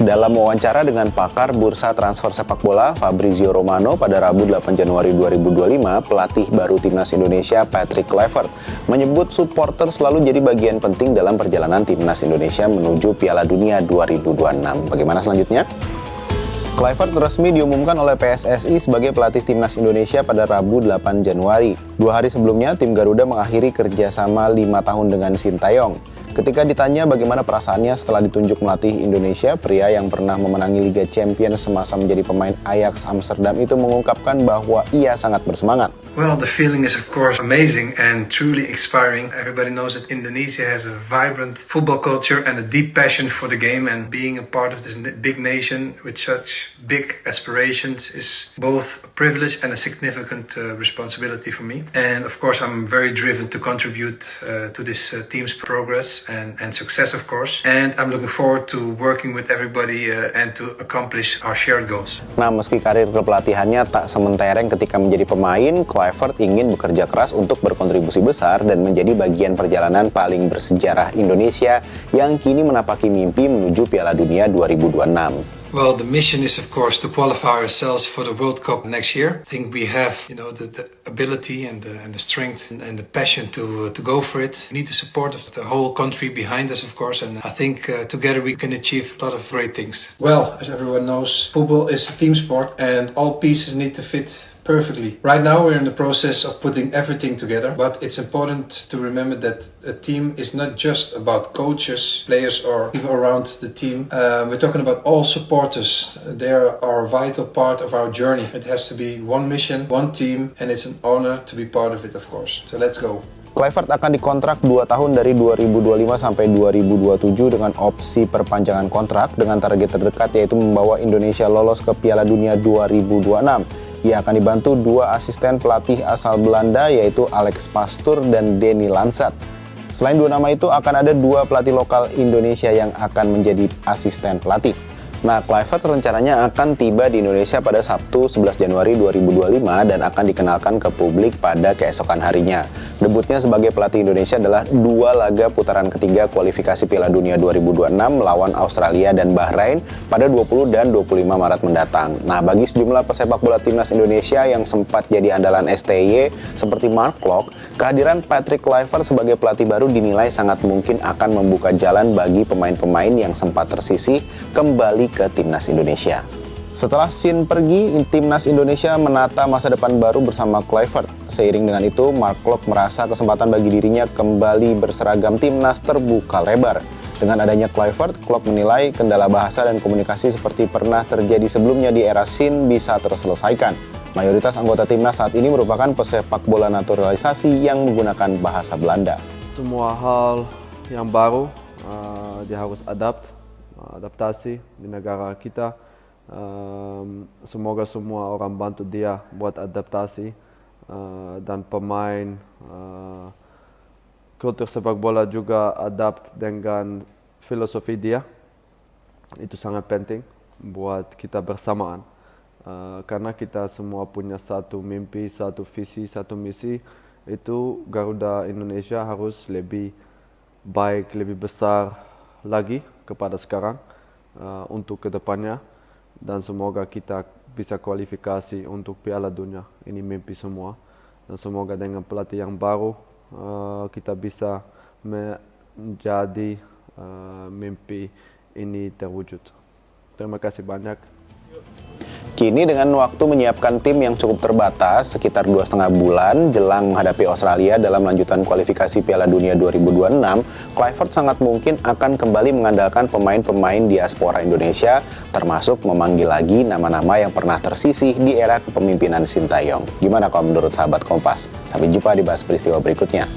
Dalam wawancara dengan pakar bursa transfer sepak bola Fabrizio Romano pada Rabu 8 Januari 2025, pelatih baru Timnas Indonesia Patrick Kluivert menyebut supporter selalu jadi bagian penting dalam perjalanan Timnas Indonesia menuju Piala Dunia 2026. Bagaimana selanjutnya? Kluivert resmi diumumkan oleh PSSI sebagai pelatih Timnas Indonesia pada Rabu 8 Januari. 2 hari sebelumnya, tim Garuda mengakhiri kerjasama 5 tahun dengan Sintayong. Ketika ditanya bagaimana perasaannya setelah ditunjuk melatih Indonesia, pria yang pernah memenangi Liga Champions semasa menjadi pemain Ajax Amsterdam itu mengungkapkan bahwa ia sangat bersemangat. Well, the feeling is of course amazing and truly inspiring. Everybody knows that Indonesia has a vibrant football culture and a deep passion for the game, and being a part of this big nation with such big aspirations is both a privilege and a significant responsibility for me. And of course I'm very driven to contribute to this team's progress and success, of course. And I'm looking forward to working with everybody and to accomplish our shared goals. Nah, meski karir kepelatihannya tak sementereng ketika menjadi pemain, Kluivert ingin bekerja keras untuk berkontribusi besar dan menjadi bagian perjalanan paling bersejarah Indonesia yang kini menapaki mimpi menuju Piala Dunia 2026. Well, the mission is, of course, to qualify ourselves for the World Cup next year. I think we have, the ability and the strength and the passion to go for it. We need the support of the whole country behind us, of course, and I think together we can achieve a lot of great things. Well, as everyone knows, football is a team sport, and all pieces need to fit perfectly. Right now we're in the process of putting everything together, but it's important to remember that a team is not just about coaches, players or people around the team. We're talking about all supporters. They are a vital part of our journey. It has to be one mission, one team, and it's an honor to be part of it, of course. So let's go. Kluivert akan dikontrak 2 tahun dari 2025 sampai 2027 dengan opsi perpanjangan kontrak dengan target terdekat yaitu membawa Indonesia lolos ke Piala Dunia 2026. Ia akan dibantu 2 asisten pelatih asal Belanda yaitu Alex Pastoor dan Denny Lansat. Selain 2 nama itu akan ada 2 pelatih lokal Indonesia yang akan menjadi asisten pelatih. Nah, Kluivert rencananya akan tiba di Indonesia pada Sabtu 11 Januari 2025 dan akan dikenalkan ke publik pada keesokan harinya. Debutnya sebagai pelatih Indonesia adalah 2 laga putaran ketiga kualifikasi Piala Dunia 2026 melawan Australia dan Bahrain pada 20 dan 25 Maret mendatang. Nah, bagi sejumlah pesepak bola Timnas Indonesia yang sempat jadi andalan STY seperti Mark Klok, kehadiran Patrick Kluivert sebagai pelatih baru dinilai sangat mungkin akan membuka jalan bagi pemain-pemain yang sempat tersisih kembali ke Timnas Indonesia. Setelah Sin pergi, Timnas Indonesia menata masa depan baru bersama Kluivert. Seiring dengan itu, Mark Klok merasa kesempatan bagi dirinya kembali berseragam Timnas terbuka lebar. Dengan adanya Kluivert, Klok menilai kendala bahasa dan komunikasi seperti pernah terjadi sebelumnya di era Sin bisa terselesaikan. Mayoritas anggota Timnas saat ini merupakan pesepak bola naturalisasi yang menggunakan bahasa Belanda. Semua hal yang baru, dia harus adaptasi di negara kita. Semoga semua orang bantu dia buat adaptasi dan pemain kultur sepak bola juga adapt dengan filosofi dia. Itu sangat penting buat kita bersamaan karena kita semua punya satu mimpi, satu visi, satu misi. Itu Garuda Indonesia harus lebih baik, lebih besar lagi kepada sekarang untuk kedepannya. Dan semoga kita bisa kualifikasi untuk Piala Dunia. Ini mimpi semua. Dan semoga dengan pelatih yang baru kita bisa menjadi mimpi ini terwujud. Terima kasih banyak. Kini dengan waktu menyiapkan tim yang cukup terbatas, sekitar 2,5 bulan jelang menghadapi Australia dalam lanjutan kualifikasi Piala Dunia 2026, Kluivert sangat mungkin akan kembali mengandalkan pemain-pemain diaspora Indonesia, termasuk memanggil lagi nama-nama yang pernah tersisih di era kepemimpinan Sintayong. Gimana kalau menurut sahabat Kompas? Sampai jumpa di Bahas Peristiwa berikutnya.